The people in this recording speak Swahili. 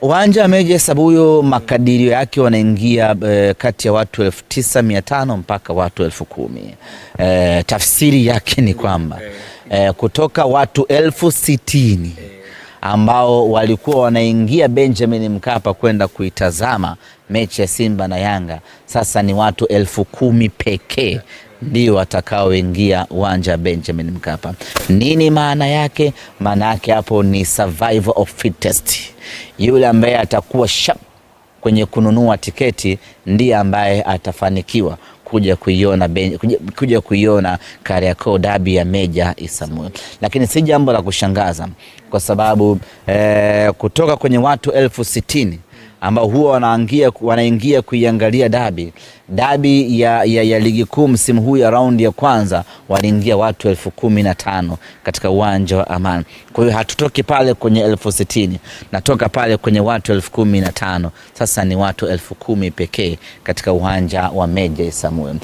Uwanja wa Meja Isabuhyo makadirio yake wanaingia kati ya watu 9,500 mpaka watu 10,000. Tafsiri yake ni kwamba kutoka watu 60,000 ambao walikuwa wanaingia Benjamin Mkapa kwenda kuitazama mechi ya Simba na Yanga, sasa ni watu 10,000 pekee ndio watakaoingia uwanja wa Benjamin Mkapa. Nini maana yake? Maana yake hapo ni survival of fittest. Yule ambaye atakuwa sharp kwenye kununua tiketi ndiye ambaye atafanikiwa kuja kuiona Kariakoo Derby ya Meja Isabuhyo. Lakini si jambo la kushangaza kwa sababu kutoka kwenye watu 60,000 ambao huwa wanaingia kuiangalia dabi ya ligi kuu msimu huu ya raundi ya kwanza, waliingia watu 15,000 katika uwanja wa Amani. Kwa hiyo hatutoki pale kwenye 60,000, natoka pale kwenye watu 15,000. Sasa ni watu 10,000 pekee katika uwanja wa Meja Isabuhyo.